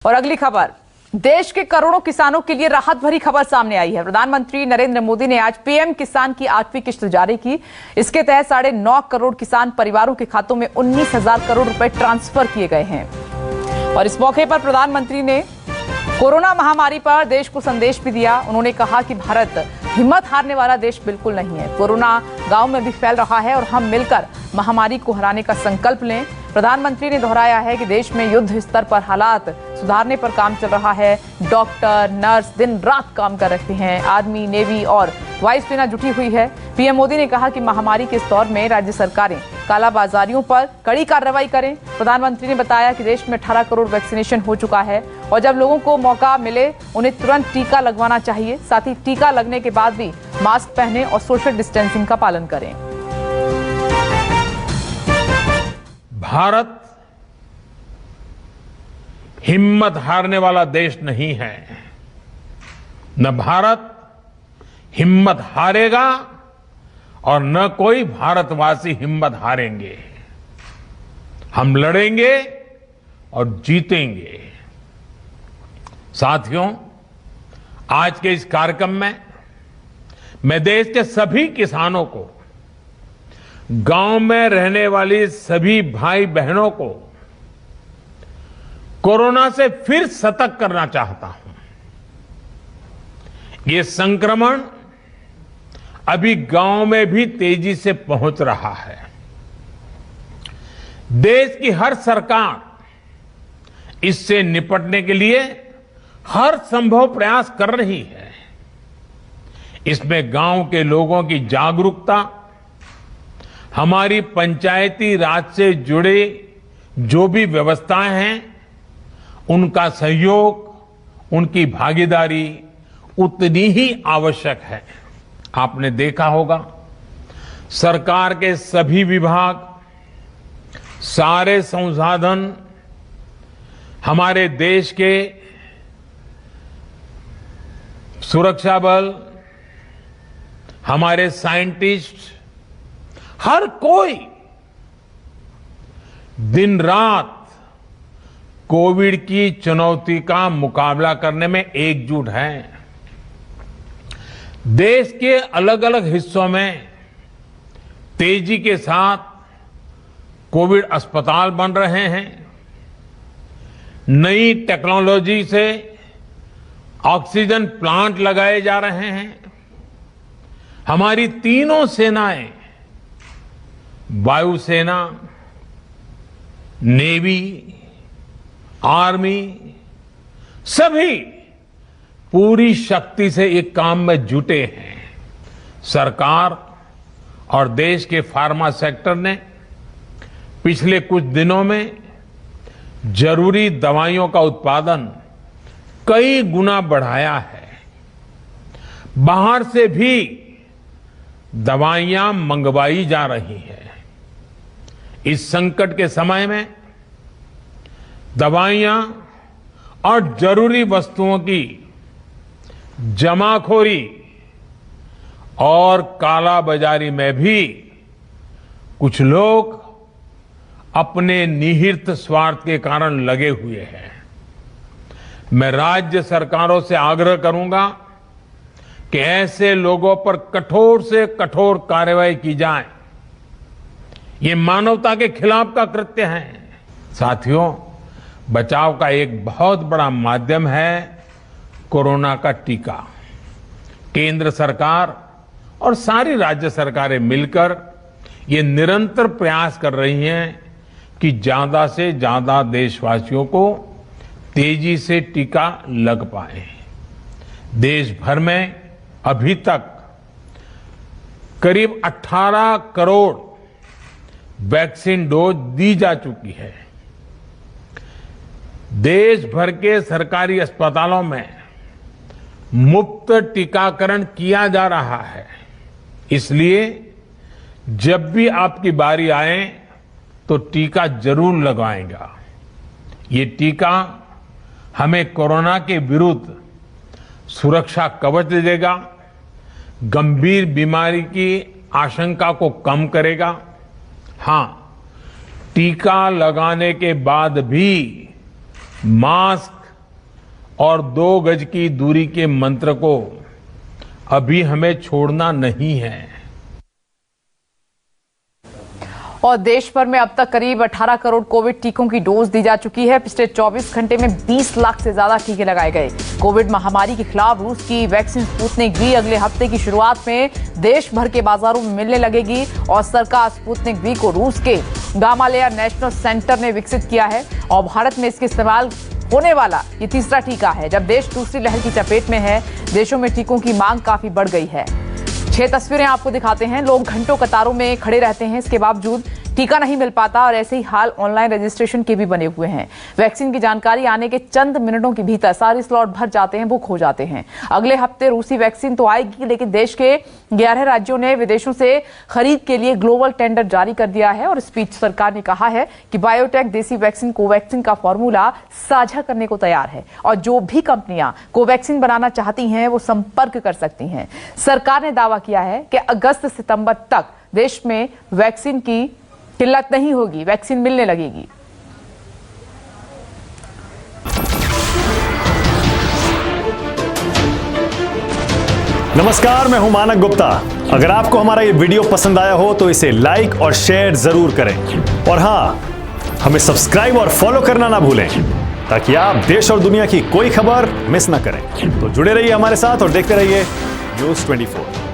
और अगली खबर, देश के करोड़ों किसानों के लिए राहत भरी खबर सामने आई है। प्रधानमंत्री नरेंद्र मोदी ने आज पीएम किसान की 8वीं किश्त जारी की। इसके तहत 9.5 करोड़ किसान परिवारों के खातों में 19,000 करोड़ रुपए ट्रांसफर किए गए हैं। और इस मौके पर प्रधानमंत्री ने कोरोना महामारी पर देश को संदेश भी दिया। उन्होंने कहा कि भारत हिम्मत हारने वाला देश बिल्कुल नहीं है। कोरोना गांव में भी फैल रहा है और हम मिलकर महामारी को हराने का संकल्प लें। प्रधानमंत्री ने दोहराया है कि देश में युद्ध स्तर पर हालात सुधारने पर काम चल रहा है। डॉक्टर, नर्स दिन रात काम कर रहे हैं। आर्मी, नेवी और वायुसेना जुटी हुई है। पीएम मोदी ने कहा कि महामारी के इस दौर में राज्य सरकारें कालाबाजारियों पर कड़ी कार्रवाई करें। प्रधानमंत्री ने बताया कि देश में 18 करोड़ वैक्सीनेशन हो चुका है और जब लोगों को मौका मिले उन्हें तुरंत टीका लगवाना चाहिए। साथ ही टीका लगने के बाद भी मास्क पहने और सोशल डिस्टेंसिंग का पालन करें। भारत हिम्मत हारने वाला देश नहीं है। न भारत हिम्मत हारेगा और न कोई भारतवासी हिम्मत हारेंगे। हम लड़ेंगे और जीतेंगे। साथियों, आज के इस कार्यक्रम में मैं देश के सभी किसानों को, गांव में रहने वाली सभी भाई बहनों को कोरोना से फिर सतर्क करना चाहता हूं। ये संक्रमण अभी गांव में भी तेजी से पहुंच रहा है। देश की हर सरकार इससे निपटने के लिए हर संभव प्रयास कर रही है। इसमें गांव के लोगों की जागरूकता, हमारी पंचायती राज से जुड़े जो भी व्यवस्थाएं हैं, उनका सहयोग, उनकी भागीदारी उतनी ही आवश्यक है। आपने देखा होगा, सरकार के सभी विभाग, सारे संसाधन, हमारे देश के सुरक्षा बल, हमारे साइंटिस्ट, हर कोई दिन रात कोविड की चुनौती का मुकाबला करने में एकजुट है। देश के अलग अलग हिस्सों में तेजी के साथ कोविड अस्पताल बन रहे हैं। नई टेक्नोलॉजी से ऑक्सीजन प्लांट लगाए जा रहे हैं। हमारी तीनों सेनाएं, वायुसेना, नेवी, आर्मी, सभी पूरी शक्ति से एक काम में जुटे हैं। सरकार और देश के फार्मा सेक्टर ने पिछले कुछ दिनों में जरूरी दवाइयों का उत्पादन कई गुना बढ़ाया है। बाहर से भी दवाइयां मंगवाई जा रही हैं। इस संकट के समय में दवाइयां और जरूरी वस्तुओं की जमाखोरी और कालाबाजारी में भी कुछ लोग अपने निहित स्वार्थ के कारण लगे हुए हैं। मैं राज्य सरकारों से आग्रह करूंगा कि ऐसे लोगों पर कठोर से कठोर कार्रवाई की जाए। ये मानवता के खिलाफ का कृत्य है। साथियों, बचाव का एक बहुत बड़ा माध्यम है कोरोना का टीका। केंद्र सरकार और सारी राज्य सरकारें मिलकर ये निरंतर प्रयास कर रही हैं कि ज्यादा से ज्यादा देशवासियों को तेजी से टीका लग पाए। देश भर में अभी तक करीब 18 करोड़ वैक्सीन डोज दी जा चुकी है। देश भर के सरकारी अस्पतालों में मुफ्त टीकाकरण किया जा रहा है। इसलिए जब भी आपकी बारी आए तो टीका जरूर लगवाएगा। ये टीका हमें कोरोना के विरुद्ध सुरक्षा कवच देगा, गंभीर बीमारी की आशंका को कम करेगा। हाँ, टीका लगाने के बाद भी मास्क, और 2 गज की दूरी के मंत्र को अभी हमें छोड़ना नहीं है। और देश भर में अब तक करीब 18 करोड़ कोविड टीकों की डोज दी जा चुकी है। पिछले 24 घंटे में 20 लाख से ज्यादा टीके लगाए गए। कोविड महामारी के खिलाफ रूस की वैक्सीन स्पुतनिक वी अगले हफ्ते की शुरुआत में देश भर के बाजारों में मिलने लगेगी और सरकार स्पुतनिक वी को रूस के गामालेया नेशनल सेंटर ने विकसित किया है और भारत में इसके इस्तेमाल होने वाला ये तीसरा टीका है। जब देश दूसरी लहर की चपेट में है, देशों में टीकों की मांग काफी बढ़ गई है। 6 तस्वीरें आपको दिखाते हैं। लोग घंटों कतारों में खड़े रहते हैं, इसके बावजूद टीका नहीं मिल पाता और ऐसे ही हाल ऑनलाइन रजिस्ट्रेशन के भी बने हुए हैं। वैक्सीन की जानकारी आने के चंद मिनटों के भीतर सारे स्लॉट भर जाते हैं, बुक हो जाते हैं। अगले हफ्ते रूसी वैक्सीन तो आएगी, लेकिन देश के 11 राज्यों ने विदेशों से खरीद के लिए ग्लोबल टेंडर जारी कर दिया है और इस बीच सरकार ने कहा है कि बायोटेक देसी वैक्सीन कोवैक्सीन का फॉर्मूला साझा करने को तैयार है और जो भी कंपनियां कोवैक्सीन बनाना चाहती हैं वो संपर्क कर सकती हैं। सरकार ने दावा किया है कि अगस्त सितंबर तक देश में वैक्सीन की किल्लत नहीं होगी, वैक्सीन मिलने लगेगी। नमस्कार, मैं हूं मानक गुप्ता। अगर आपको हमारा ये वीडियो पसंद आया हो तो इसे लाइक और शेयर जरूर करें और हां, हमें सब्सक्राइब और फॉलो करना ना भूलें ताकि आप देश और दुनिया की कोई खबर मिस ना करें। तो जुड़े रहिए हमारे साथ और देखते रहिए न्यूज़ 24।